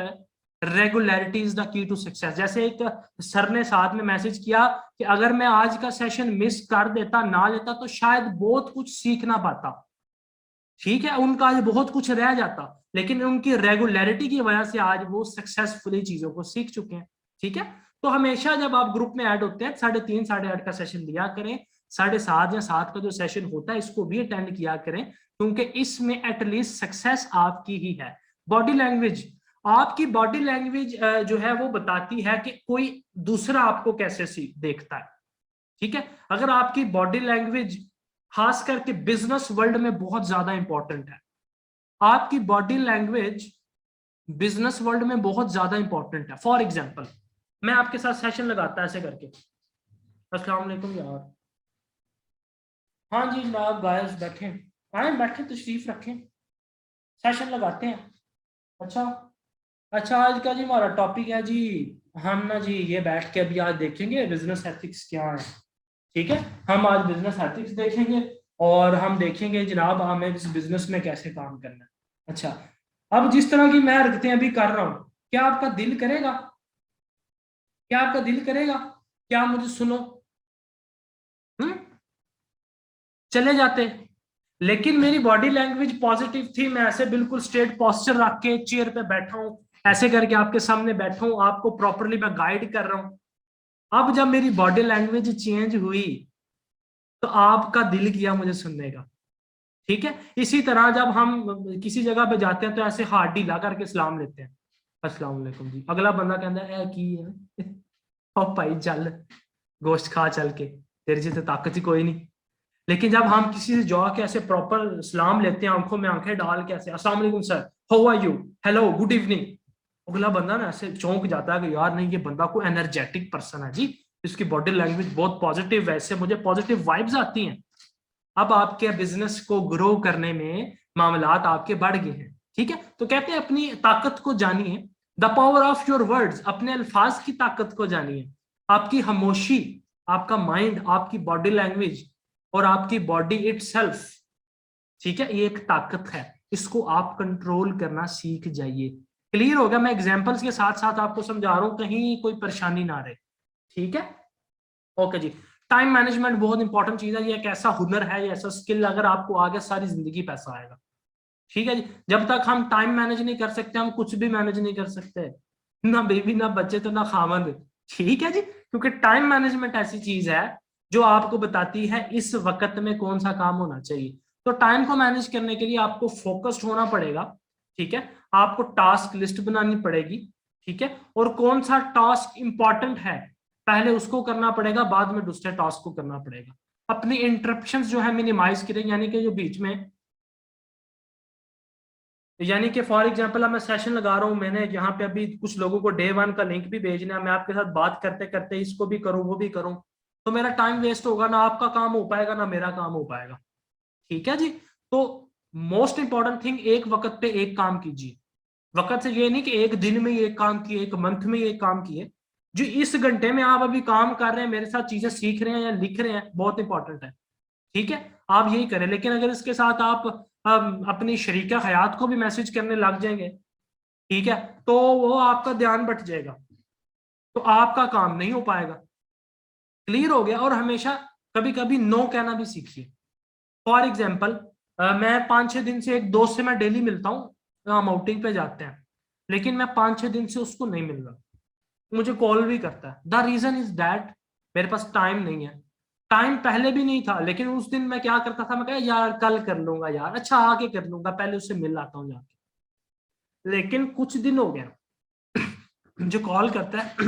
regularity is the key to success. जैसे एक सर ने साथ में मैसेज किया कि अगर मैं आज का सेशन मिस कर देता ना लेता तो शायद बहुत कुछ सीख ना पाता। ठीक है, उनका आज बहुत कुछ रह जाता, लेकिन उनकी रेगुलरिटी की वजह से आज वो सक्सेसफुली चीजों को सीख चुके हैं। ठीक है, तो हमेशा जब आप ग्रुप में ऐड होते हैं 3:30 8:30 का सेशन लिया करें, 7:30 या 7 का जो सेशन होता है इसको भी अटेंड किया करें, क्योंकि इसमें एटलीस्ट सक्सेस आपकी ही है। बॉडी लैंग्वेज, आपकी बॉडी लैंग्वेज जो है वो बताती है कि कोई दूसरा आपको कैसे देखता है। ठीक है, अगर आपकी बॉडी लैंग्वेज खास करके बिजनेस वर्ल्ड में बहुत ज्यादा इंपॉर्टेंट है, आपकी बॉडी लैंग्वेज बिजनेस वर्ल्ड में बहुत ज्यादा इंपॉर्टेंट है। फॉर एग्जांपल, मैं आपके साथ सेशन लगाता ऐसे करके, अस्सलाम वालेकुम यार, हाँ जी जनाब गायस बैठे, आए बैठे तशरीफ रखें, सेशन लगाते हैं। अच्छा, अच्छा आज का जी हमारा टॉपिक है जी, हम ना जी ये बैठ के अभी आज देखेंगे बिजनेस एथिक्स क्या है। ठीक है, हम आज बिजनेस एथिक्स देखेंगे और हम देखेंगे जनाब हमें इस बिजनेस में कैसे काम करना है। अच्छा, अब जिस तरह की मैं हरकतें अभी कर रहा हूं, क्या आपका दिल करेगा, क्या आपका दिल करेगा क्या मुझे सुनो? हम्म, चले जाते, लेकिन मेरी बॉडी लैंग्वेज पॉजिटिव थी, मैं ऐसे बिल्कुल स्ट्रेट पोस्चर रख के चेयर पे बैठा हूं, ऐसे करके आपके सामने बैठा हूं, आपको प्रॉपरली मैं गाइड कर रहा हूं। अब जब मेरी बॉडी लैंग्वेज चेंज हुई तो आपका दिल किया मुझे सुनने का। ठीक है, इसी तरह जब हम किसी जगह पे जाते हैं तो ऐसे हाथ ढीला करके सलाम लेते हैं, अस्सलाम वालेकुम जी, अगला बंदा कहता है "ए की है ओ भाई चल गोश्त खा चल के, तेरे जी तो ताकत ही कोई नहीं"। लेकिन जब हम किसी से जाके ऐसे प्रॉपर सलाम लेते हैं, आंखों में आंखें डाल के ऐसे अस्सलाम वालेकुम sir, how are you, hello good evening, अगला बंदा ना ऐसे चौंक जाता है कि यार नहीं ये बंदा कोई एनर्जेटिक पर्सन है जी, इसकी बॉडी लैंग्वेज बहुत पॉजिटिव है, इससे मुझे पॉजिटिव वाइब्स आती हैं। अब आपके बिजनेस को ग्रो करने में मामलात आपके बढ़ गए हैं। ठीक है, तो कहते हैं अपनी ताकत को जानिए, the power of your words, अपने अल्फाज की ताकत को जानिए। आपकी खामोशी, आपका माइंड, आपकी बॉडी लैंग्वेज और आपकी बॉडी इटसेल्फ, ठीक है, ये एक ताकत है, इसको आप कंट्रोल करना सीख जाइए। क्लियर हो गया? मैं एग्जांपल्स के साथ साथ आपको समझा रहा हूं, कहीं कोई परेशानी ना रहे। ठीक है, ओके जी। टाइम मैनेजमेंट बहुत इंपॉर्टेंट चीज है, ये एक ऐसा हुनर है, ये ऐसा स्किल, अगर आपको आगे सारी जिंदगी पैसा आएगा। ठीक है जी, जब तक हम टाइम मैनेज नहीं कर सकते हम कुछ भी मैनेज नहीं कर सकते, ना बेबी ना बच्चे तो ना खामंद। ठीक है जी, क्योंकि टाइम मैनेजमेंट ऐसी चीज है जो आपको बताती है इस वक्त में कौन सा काम होना चाहिए। तो टाइम को मैनेज करने के लिए आपको फोकस्ड होना पड़ेगा। ठीक है, आपको टास्क लिस्ट बनानी पड़ेगी। ठीक है, और कौन सा टास्क इंपॉर्टेंट है पहले उसको करना पड़ेगा, बाद में दूसरे टास्क को करना पड़ेगा। अपनी इंटरप्शंस जो है मिनिमाइज करें, यानी कि जो बीच में, यानी कि फॉर एग्जांपल अब मैं सेशन लगा रहा हूं, मैंने यहाँ पे अभी कुछ लोगों को डे 1 का लिंक भी भेजना है, मैं आपके साथ बात करते करते इसको भी करूँ वो भी करूँ, तो मेरा टाइम वेस्ट होगा, ना आपका काम हो पाएगा ना मेरा काम हो पाएगा। ठीक है जी, तो मोस्ट इंपॉर्टेंट थिंग, एक वक्त पे एक काम कीजिए। वक्त से ये नहीं कि एक दिन में ये काम किए, एक मंथ में ये काम किए, जो इस घंटे में आप अभी काम कर रहे हैं, मेरे साथ चीजें सीख रहे हैं या लिख रहे हैं, बहुत इंपॉर्टेंट है। ठीक है, आप यही करें। लेकिन अगर इसके साथ आप अपनी शरीका हयात को भी मैसेज करने लग जाएंगे, ठीक है, तो वो आपका ध्यान बट जाएगा, तो आपका काम नहीं हो पाएगा। क्लियर हो गया? और हमेशा कभी कभी नो कहना भी सीखिए। फॉर एग्जाम्पल, मैं 5-6 दिन से एक दोस्त से मैं डेली मिलता हूँ, हम आउटिंग पे जाते हैं, लेकिन मैं 5-6 दिन से उसको नहीं मिल रहा, मुझे कॉल भी करता है। द रीजन इज दैट मेरे पास टाइम नहीं है। टाइम पहले भी नहीं था, लेकिन उस दिन मैं क्या करता था, मैं कहा यार कल कर लूंगा, यार अच्छा आके कर लूंगा, पहले उससे मिल आता हूँ जाके। लेकिन कुछ दिन हो गया जो कॉल करता है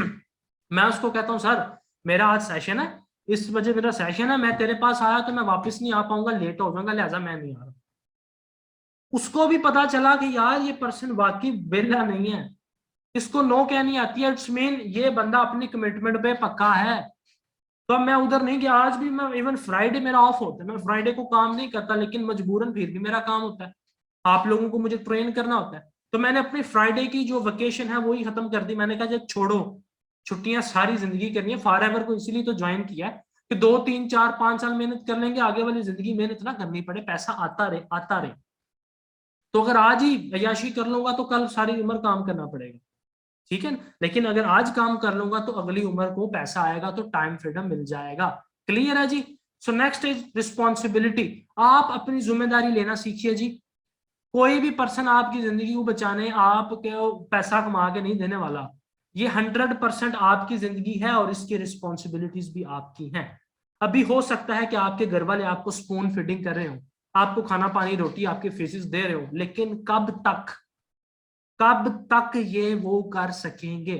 मैं उसको कहता हूँ सर मेरा आज सेशन है, इस वजह मेरा सेशन है, मैं तेरे पास आया तो मैं वापस नहीं आ पाऊंगा, लेट हो जाऊंगा, लिहाजा मैं नहीं आ रहा। उसको भी पता चला कि यार ये पर्सन वाकई बेला नहीं है, इसको नो कहनी आती है, इट्स मीन ये बंदा अपनी कमिटमेंट पे पक्का है। तो अब मैं उधर नहीं गया, आज भी मैं इवन फ्राइडे मेरा ऑफ होता है, मैं फ्राइडे को काम नहीं करता, लेकिन मजबूरन फिर भी मेरा काम होता है, आप लोगों को मुझे ट्रेन करना होता है। तो मैंने अपनी फ्राइडे की जो वेकेशन है वही खत्म कर दी, मैंने कहा जब छोड़ो, छुट्टियां सारी जिंदगी करनी है। फॉरएवर को इसीलिए तो ज्वाइन किया है कि 2 3 4 5 साल मेहनत कर लेंगे, आगे वाली जिंदगी मेहनत ना करनी पड़े, पैसा आता रहे आता रहे। तो अगर आज ही अय्याशी कर लूंगा तो कल सारी उम्र काम करना पड़ेगा, ठीक है। लेकिन अगर आज काम कर लूंगा तो अगली उम्र को पैसा आएगा, तो टाइम फ्रीडम मिल जाएगा। क्लियर है जी। So next is responsibility. आप अपनी जिम्मेदारी लेना सीखिए जी। कोई भी पर्सन आपकी जिंदगी को बचाने आपके पैसा कमा के नहीं देने वाला। ये 100% आपकी जिंदगी है और इसकी रिस्पॉन्सिबिलिटीज भी आपकी हैं। अभी हो सकता है कि आपके घर वाले आपको स्पून फीडिंग कर रहे हो, आपको खाना पानी रोटी आपके फेसिस दे रहे हो, लेकिन कब तक ये वो कर सकेंगे?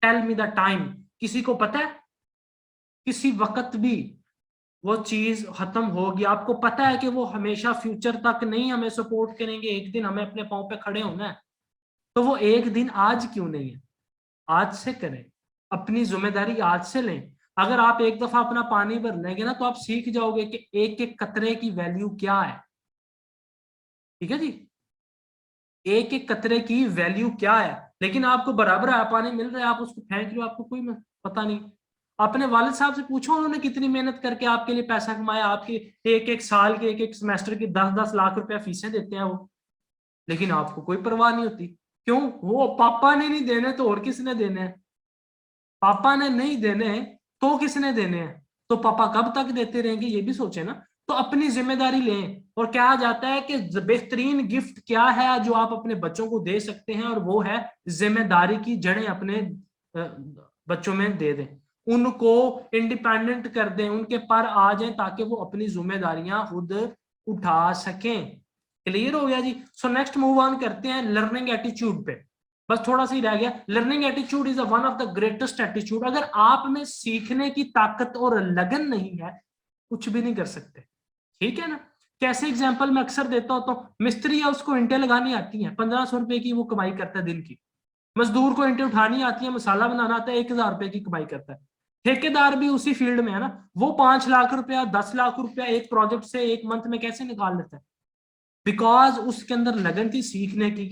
Tell me the time. किसी को पता है? किसी वक्त भी वो चीज खत्म होगी। आपको पता है कि वो हमेशा फ्यूचर तक नहीं हमें सपोर्ट करेंगे, एक दिन हमें अपने पांव पे खड़े होना है। तो वो एक दिन आज क्यों नहीं है? आज से करें, अपनी जिम्मेदारी आज से लें। अगर आप एक दफा अपना पानी भर लेंगे ना, तो आप सीख जाओगे कि एक एक कतरे की वैल्यू क्या है। ठीक है जी, एक एक कतरे की वैल्यू क्या है। लेकिन आपको बराबर पानी मिल रहा है, आप उसको फेंक रहे हो, आपको कोई पता नहीं। अपने वालिद साहब से पूछो, उन्होंने कितनी मेहनत करके आपके लिए पैसा कमाया, आपकी एक एक साल के एक एक सेमेस्टर की 10 10 लाख रुपया फीसें देते हैं वो, लेकिन आपको कोई परवाह नहीं होती। क्यों? वो पापा ने नहीं देने तो और किसने देने हैं? पापा ने नहीं देने तो किसने देने हैं? तो पापा कब तक देते रहेंगे, ये भी सोचे ना। तो अपनी जिम्मेदारी लें। और कहा जाता है कि बेहतरीन गिफ्ट क्या है जो आप अपने बच्चों को दे सकते हैं, और वो है जिम्मेदारी की जड़ें अपने बच्चों में दे दें, उनको इंडिपेंडेंट कर दें, उनके पर आ जाएं, ताकि वो अपनी जिम्मेदारियां खुद उठा सकें। क्लियर हो गया जी। सो नेक्स्ट मूव ऑन करते हैं लर्निंग एटीट्यूड पे। बस थोड़ा सा ही रह गया। Learning attitude is one of the greatest attitude. अगर आप में सीखने की ताकत और लगन नहीं है, कुछ भी नहीं कर सकते। ठीक है ना। कैसे एग्जांपल मैं अक्सर देता हूं, तो मिस्त्री है, उसको ईंटें लगानी आती हैं, 1500 रुपए की वो कमाई करता है दिन की। मजदूर को ईंटें उठानी आती है, मसाला बनाना आता है, 1000 रुपए की कमाई करता है। ठेकेदार भी उसी फील्ड में है ना, वो 5 लाख रुपया 10 लाख रुपया एक प्रोजेक्ट से एक मंथ में कैसे निकाल लेता है? बिकॉज उसके अंदर लगन थी सीखने की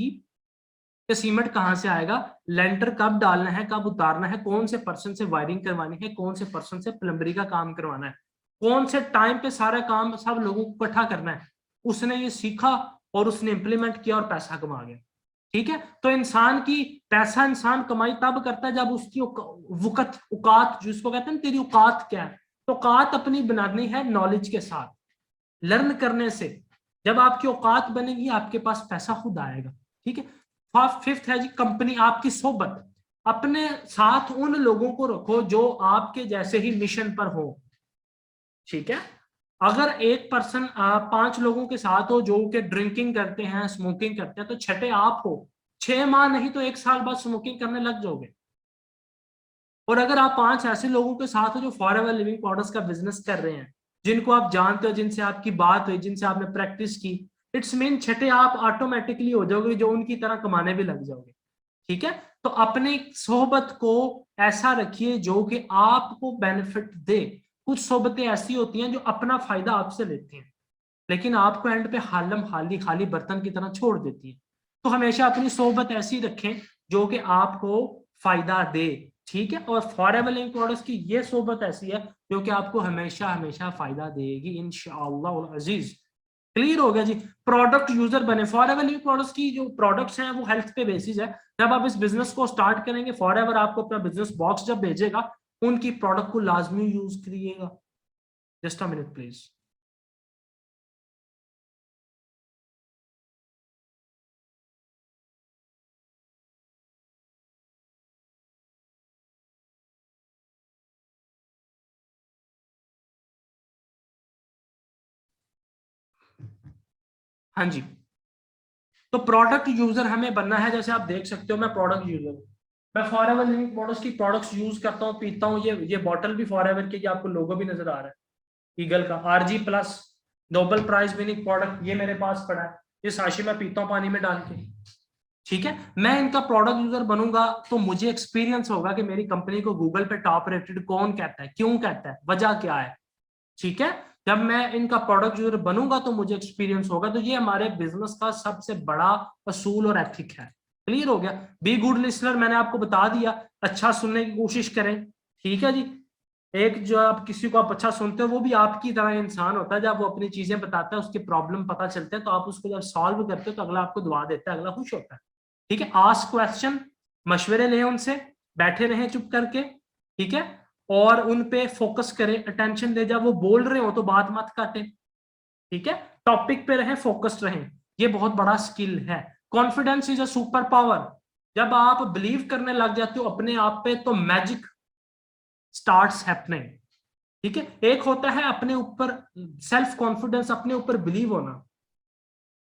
कि सीमेंट कहां से आएगा, लेंटर कब डालना है, कब उतारना है, कौन से पर्सन से वायरिंग करवानी है, कौन से पर्सन से प्लम्बरी का काम करवाना है, कौन से टाइम पे सारा काम सब लोगों को इकट्ठा करना है। उसने ये सीखा और उसने इंप्लीमेंट किया और पैसा कमा गया। ठीक है। तो इंसान की पैसा इंसान कमाई तब करता है जब उसकी वक़्त औकात, जिसको कहते हैं तेरी औकात क्या है, तो औकात अपनी बनानी है नॉलेज के साथ, लर्न करने से। जब आपकी औकात बनेगी आपके पास पैसा खुद आएगा। ठीक है। फिफ्थ है जी कंपनी, आपकी सोबत। अपने साथ उन लोगों को रखो जो आपके जैसे ही मिशन पर हो। ठीक है। अगर एक पर्सन 5 लोगों के साथ हो जो कि ड्रिंकिंग करते हैं, स्मोकिंग करते हैं, तो छठे आप हो। 6 माह नहीं तो 1 साल बाद स्मोकिंग करने लग जाओगे। और अगर आप 5 ऐसे लोगों के साथ हो जो फॉरएवर लिविंग प्रोडक्ट्स का बिजनेस कर रहे हैं, जिनको आप जानते हो, जिनसे आपकी बात हुई, जिनसे आपने प्रैक्टिस की, इट्स मीन छठे आप ऑटोमेटिकली हो जाओगे, जो उनकी तरह कमाने भी लग जाओगे। ठीक है। तो अपनी सोहबत को ऐसा रखिए जो कि आपको बेनिफिट दे। कुछ सोहबतें ऐसी होती हैं जो अपना फायदा आपसे लेती हैं, लेकिन आपको एंड पे हालम खाली खाली बर्तन की तरह छोड़ देती है। तो हमेशा अपनी सोहबत ऐसी रखें जो कि आपको फायदा दे। ठीक है। और फॉरएवर लिविंग प्रोडक्ट्स की ये सोहबत ऐसी है जो कि आपको हमेशा हमेशा फायदा देगी इंशाअल्लाह अजीज। क्लियर हो गया जी। प्रोडक्ट यूजर बने। फॉरएवर लिविंग प्रोडक्ट्स की जो प्रोडक्ट्स हैं वो हेल्थ पे बेसिस है। जब आप इस बिजनेस को स्टार्ट करेंगे, फॉरएवर आपको अपना बिजनेस बॉक्स जब भेजेगा, उनकी प्रोडक्ट को लाजमी यूज करिएगा। Just a minute please. हाँ जी। तो प्रोडक्ट यूजर हमें बनना है। जैसे आप देख सकते हो, मैं प्रोडक्ट यूजर हूँ। मैं फॉरएवर लिविंग प्रोडक्ट्स की प्रोडक्ट्स यूज करता हूँ, पीता हूँ। ये बॉटल भी फॉरएवर की, आपको लोगो भी नजर आ रहा है ईगल का, RG+ Nobel prize winning product, ये मेरे पास पड़ा है। ये साशी मैं पीता हूँ पानी में डाल के। ठीक है। मैं इनका प्रोडक्ट यूजर बनूंगा तो मुझे एक्सपीरियंस होगा कि मेरी कंपनी को गूगल पे टॉप रेटेड कौन कहता है, क्यों कहता है, वजह क्या है। ठीक है। जब मैं इनका प्रोडक्ट यूजर बनूंगा तो मुझे एक्सपीरियंस होगा। तो ये हमारे बिजनेस का सबसे बड़ा असूल और एथिक है। क्लियर हो गया? बी गुड लिसनर मैंने आपको बता दिया, अच्छा सुनने की कोशिश करें, ठीक है जी। एक जो आप किसी को आप अच्छा सुनते हो वो भी आपकी तरह इंसान होता है, जब वो अपनी चीजें बताता है, उसके प्रॉब्लम पता चलते हैं, तो आप उसको जब सॉल्व करते हो तो अगला आपको दुआ देता है, अगला खुश होता है। ठीक है, आस्क क्वेश्चन, मशवरे लें उनसे, बैठे रहें चुप करके, ठीक है, और उन पे फोकस करें, अटेंशन दे, जब वो बोल रहे हो तो बात मत काटें, ठीक है, टॉपिक पे रहें, फोकस्ड रहें, ये बहुत बड़ा स्किल है। Confidence is a super power. जब आप बिलीव करने लग जाते हो अपने आप पे तो मैजिक स्टार्ट्स हैपनिंग। ठीक है, एक होता है अपने ऊपर सेल्फ कॉन्फिडेंस, अपने ऊपर बिलीव होना,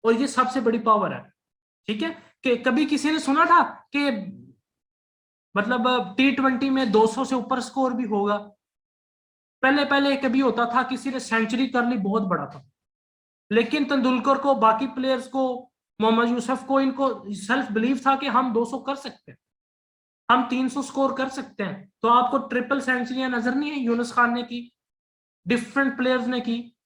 और ये सबसे बड़ी पावर है। ठीक है, कि कभी किसी ने सुना था कि मतलब T20 में 200 से ऊपर स्कोर भी होगा? पहले पहले कभी होता था किसी ने सेंचुरी कर ली, बहुत बड़ा था, लेकिन तेंदुलकर को, बाकी प्लेयर्स को, मोहम्मद यूसुफ को, इनको सेल्फ बिलीव था कि हम 200 कर सकते हैं, हम 300 स्कोर कर सकते हैं। तो आपको ट्रिपल सेंचुरियां नजर नहीं है यूनुस खान ने की, डिफरेंट प्लेयर्स ने की।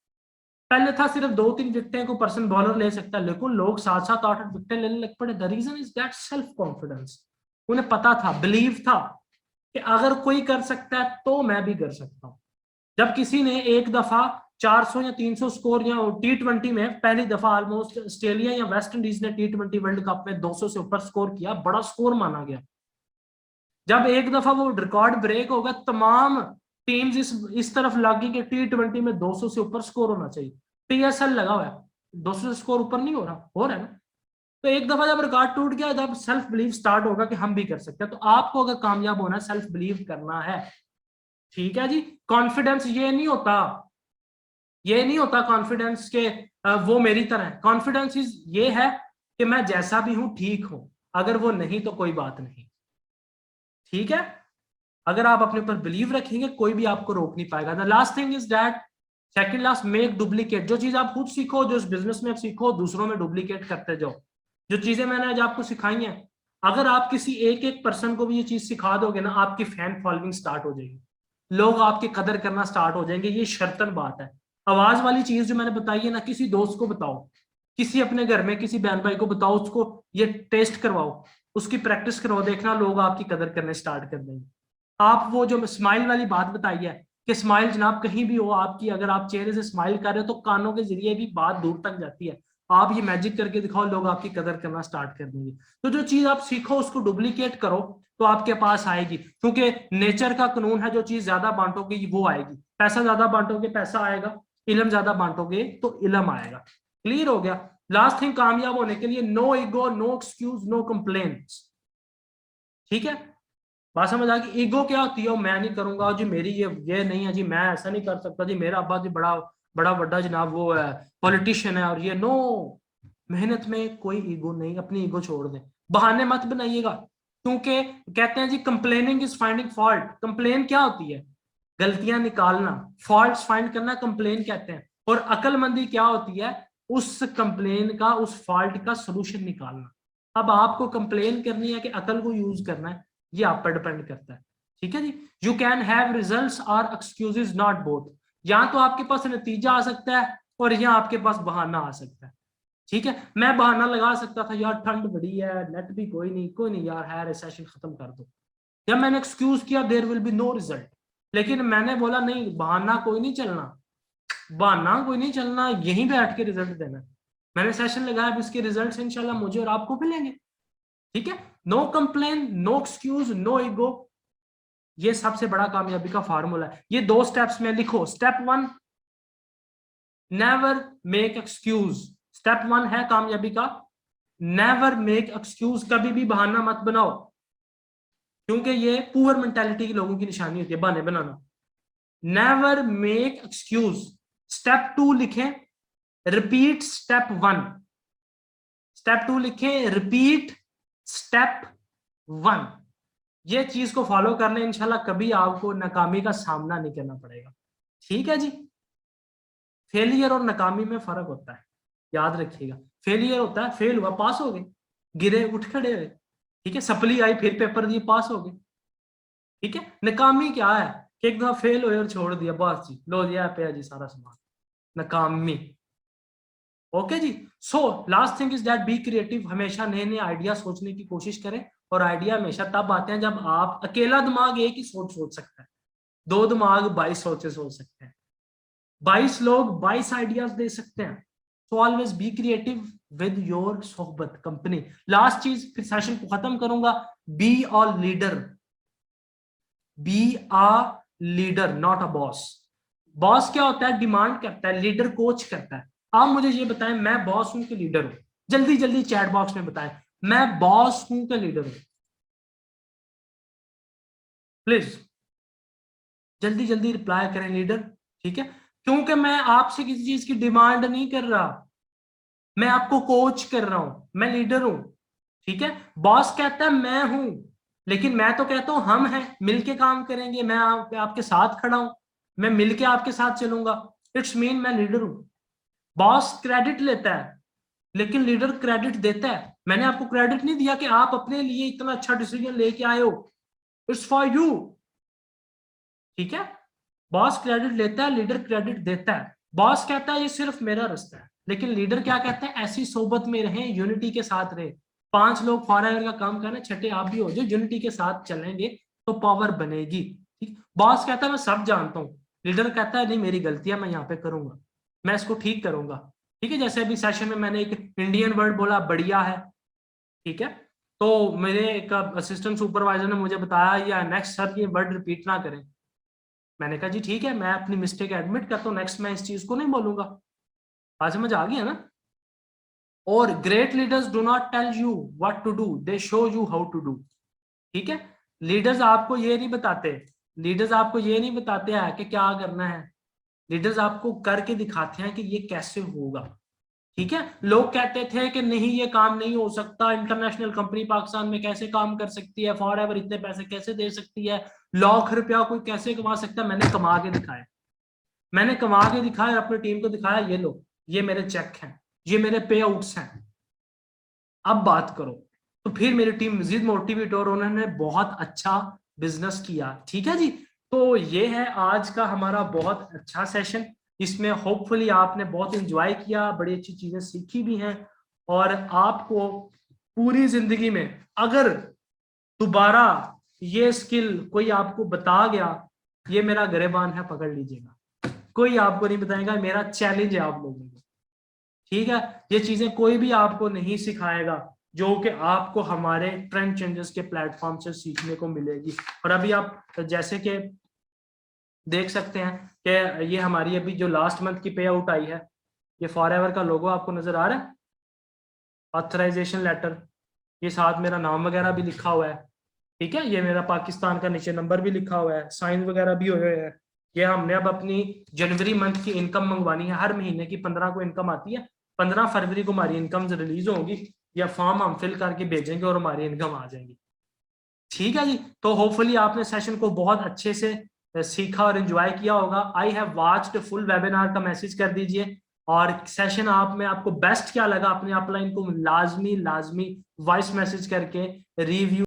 पहले था सिर्फ 2-3 विकेटें को पर्सन बॉलर ले सकता है, लेकिन लोग 7-7 8-8 विकेटें लेने लग पड़े। The reason is that self confidence. उन्हें पता था, बिलीव था कि अगर कोई कर सकता है तो मैं भी कर सकता हूं। जब किसी ने एक दफा 400 या 300 स्कोर, या T20 में पहली दफा ऑलमोस्ट ऑस्ट्रेलिया या वेस्ट इंडीज ने T20 वर्ल्ड कप में 200 से ऊपर स्कोर किया, बड़ा स्कोर माना गया। जब एक दफा वो रिकॉर्ड ब्रेक होगा, तमाम टीम्स इस तरफ लगी कि T20 में 200 से ऊपर स्कोर होना चाहिए। PSL लगा हुआ है, 200 से स्कोर ऊपर नहीं हो रहा है ना। तो एक दफा जब रिकॉर्ड टूट गया, जब सेल्फ बिलीव स्टार्ट होगा कि हम भी कर सकते हैं, तो आपको अगर कामयाब होना है, सेल्फ बिलीव करना है। ठीक है जी। कॉन्फिडेंस ये नहीं होता कॉन्फिडेंस के वो मेरी तरह है। कॉन्फिडेंस इज ये है कि मैं जैसा भी हूं ठीक हूं, अगर वो नहीं तो कोई बात नहीं। ठीक है, अगर आप अपने ऊपर बिलीव रखेंगे कोई भी आपको रोक नहीं पाएगा। The last thing is that, second last, make duplicate. जो चीज आप खुद सीखो, जो इस बिजनेस में आप सीखो, दूसरों में डुप्लीकेट करते जाओ। जो चीजें मैंने आज आपको सिखाई हैं, अगर आप किसी एक एक पर्सन को भी ये चीज सिखा दोगे ना, आपकी फैन फॉलोइंग स्टार्ट हो जाएगी, लोग आपकी कदर करना स्टार्ट हो जाएंगे। ये शर्तन बात है। आवाज वाली चीज जो मैंने बताई है ना, किसी दोस्त को बताओ, किसी अपने घर में किसी बहन भाई को बताओ, उसको ये टेस्ट करवाओ, उसकी प्रैक्टिस करवाओ, देखना लोग आपकी कदर करने स्टार्ट कर देंगे। आप वो जो स्माइल वाली बात बताई है कि स्माइल जनाब कहीं भी हो आपकी, अगर आप चेहरे से स्माइल कर रहे हो तो कानों के जरिए भी बात दूर तक जाती है। आप ये मैजिक करके दिखाओ, लोग आपकी कदर करना स्टार्ट कर देंगे। तो जो चीज आप सीखो उसको डुप्लीकेट करो तो आपके पास आएगी, क्योंकि नेचर का कानून है, जो चीज ज्यादा बांटोगे वो आएगी। पैसा ज्यादा बांटोगे पैसा आएगा, इलम ज्यादा बांटोगे तो इलम आएगा। क्लियर हो गया? लास्ट थिंग, कामयाब होने के लिए, no ego, no excuse, no complaints. ठीक है, बात समझ आ गई? ईगो क्या होती है? मैं नहीं करूंगा जी, मेरी ये नहीं है जी, मैं ऐसा नहीं कर सकता जी, मेरा अब्बा जी बड़ा बड़ा बड़ा जनाब वो है, पॉलिटिशियन है, और ये नो। मेहनत में कोई ईगो नहीं, अपनी ईगो छोड़ दें, बहाने मत बनाइएगा। क्योंकि कहते हैं जी, complaining is finding fault. Complain क्या होती है? गलतियां निकालना, फॉल्ट्स फाइंड करना कंप्लेन कहते हैं। और अकलमंदी क्या होती है? उस कंप्लेन का, उस फॉल्ट का सोल्यूशन निकालना। अब आपको कंप्लेन करनी है कि अकल को यूज करना है, ये आप पर डिपेंड करता है। ठीक है जी। यू कैन हैव रिजल्ट्स और एक्सक्यूजेस, नॉट बोथ। या तो आपके पास नतीजा आ सकता है और या आपके पास बहाना आ सकता है। ठीक है, मैं बहाना लगा सकता था, यार ठंड बड़ी है, नेट भी कोई नहीं यार, है रिसेशन खत्म कर दो। या मैंने एक्सक्यूज किया, there will be no result. लेकिन मैंने बोला नहीं, बहाना कोई नहीं चलना, बहाना कोई नहीं चलना, यहीं बैठ के रिजल्ट देना। मैंने सेशन लगाया, अब इसके रिजल्ट इंशाल्लाह मुझे और आपको मिलेंगे। ठीक है, no complain, no excuse, no ego, ये सबसे बड़ा कामयाबी का फार्मूला है। ये 2 स्टेप्स में लिखो। Step 1, never make excuse. Step 1 है कामयाबी का, नेवर मेक एक्सक्यूज, कभी भी बहाना मत बनाओ, क्योंकि ये पुअर मेंटालिटी के लोगों की निशानी होती है, बहाने बनाना। Never make excuse. स्टेप 2 लिखें, रिपीट स्टेप 1। स्टेप 2 लिखें, रिपीट स्टेप 1। ये चीज को फॉलो कर ले, इंशाल्लाह कभी आपको नाकामी का सामना नहीं करना पड़ेगा। ठीक है जी। फेलियर और नाकामी में फर्क होता है, याद रखिएगा। फेलियर होता है, फेल हुआ, पास हो गए, गिरे उठ खड़े हुए। ठीक है, सप्ली आई, फिर पेपर दिए, पास हो गए। ठीक है, नाकामी क्या है? कि एक दफा फेल हुए और छोड़ दिया, बस जी, लो दिया पे जी सारा सामान, नाकामी। ओके जी। So last thing is that be creative, हमेशा नए नए आइडिया सोचने की कोशिश करें, और आइडिया हमेशा तब आते हैं जब आप, अकेला दिमाग एक ही सोच सकता है, दो दिमाग 22 सोचे सोच सकते हैं, 22 लोग 22 आइडियाज दे सकते हैं। So always be creative with your सोहबत कंपनी। लास्ट चीज, फिर सेशन को खत्म करूंगा, be a leader, be a leader not a boss. Boss क्या होता है, डिमांड करता है, लीडर कोच करता है। आप मुझे ये बताएं, मैं बॉस हूं कि लीडर हूं? जल्दी जल्दी चैट बॉक्स में बताएं, मैं बॉस हूं कि लीडर हूं? प्लीज जल्दी जल्दी रिप्लाई करें, लीडर। ठीक है, क्योंकि मैं आपसे किसी चीज की डिमांड नहीं कर रहा, मैं आपको कोच कर रहा हूं, मैं लीडर हूं। ठीक है, बॉस कहता है मैं हूं, लेकिन मैं तो कहता हूं हम हैं, मिलके काम करेंगे, मैं आपके साथ खड़ा हूं, मैं मिलके आपके साथ चलूंगा। इट्स मीन मैं लीडर हूं। बॉस क्रेडिट लेता है, लेकिन लीडर क्रेडिट देता है। मैंने आपको क्रेडिट नहीं दिया कि आप अपने लिए इतना अच्छा डिसीजन लेके आए हो, इट्स फॉर यू। ठीक है, बॉस क्रेडिट लेता है, लीडर क्रेडिट देता है। बॉस कहता है ये सिर्फ मेरा रास्ता है, लेकिन लीडर क्या कहता है, ऐसी सोबत में रहें, यूनिटी के साथ रहे। 5 लोग फॉरएवर का काम करना, छठे आप भी हो, जो यूनिटी के साथ चलेंगे तो पावर बनेगी। ठीक, बॉस कहता है मैं सब जानता हूँ, लीडर कहता है नहीं मेरी गलतियां मैं यहाँ पे करूंगा, मैं इसको ठीक करूंगा। ठीक है, जैसे अभी सेशन में मैंने एक इंडियन वर्ड बोला, बढ़िया है। ठीक है, तो मेरे एक असिस्टेंट सुपरवाइजर ने मुझे बताया या नेक्स्ट सर ये वर्ड रिपीट ना करें। मैंने कहा जी ठीक है, मैं अपनी मिस्टेक एडमिट करता हूँ, नेक्स्ट मैं इस चीज को नहीं बोलूंगा। आज समझ आ गया ना। और great leaders do not tell you what to do, they show you how to do. ठीक है, लीडर्स आपको ये नहीं बताते, लीडर्स आपको ये नहीं बताते हैं कि क्या करना है, लीडर्स आपको करके दिखाते हैं कि ये कैसे होगा। ठीक है, लोग कहते थे कि नहीं ये काम नहीं हो सकता, इंटरनेशनल कंपनी पाकिस्तान में कैसे काम कर सकती है, फॉर एवर इतने पैसे कैसे दे सकती है, लाख रुपया कोई कैसे कमा सकता है। मैंने कमा के दिखाया, मैंने कमा के दिखाया, अपनी टीम को दिखाया, ये लो ये मेरे चेक हैं, ये मेरे पे आउट्स हैं, अब बात करो। तो फिर मेरी टीम मजीद मोटिवेट और उन्होंने बहुत अच्छा बिजनेस किया। ठीक है जी, तो ये है आज का हमारा बहुत अच्छा सेशन। इसमें होपफुली आपने बहुत एंजॉय किया, बड़ी अच्छी चीजें सीखी भी हैं, और आपको पूरी जिंदगी में अगर दोबारा ये स्किल कोई आपको बता गया, ये मेरा गिरेबान है, पकड़ लीजिएगा, कोई आपको नहीं बताएगा, मेरा चैलेंज है आप लोगों को। ठीक है, ये चीजें कोई भी आपको नहीं सिखाएगा, जो कि आपको हमारे ट्रेंड चेंजेस के प्लेटफॉर्म से सीखने को मिलेगी। और अभी आप जैसे कि देख सकते हैं कि ये हमारी अभी जो लास्ट मंथ की पे आउट आई है, ये फॉरएवर का लोगो आपको नजर आ रहा है, ऑथराइजेशन लेटर, ये साथ मेरा नाम वगैरह भी लिखा हुआ है। ठीक है, ये मेरा पाकिस्तान का नीचे नंबर भी लिखा हुआ है, साइन वगैरह भी हुए हैं। ये हमने अब अपनी जनवरी मंथ की इनकम मंगवानी है, हर महीने की 15 को इनकम आती है, 15 फरवरी को हमारी इनकम रिलीज होगी, या फॉर्म हम फिल करके भेजेंगे और हमारी इनकम आ जाएगी। ठीक है जी, तो होपफुली आपने सेशन को बहुत अच्छे से सीखा और एंजॉय किया होगा। I have watched full webinar का मैसेज कर दीजिए, और सेशन आप में आपको बेस्ट क्या लगा, अपने अपलाइन को लाजमी लाजमी वॉइस मैसेज करके रिव्यू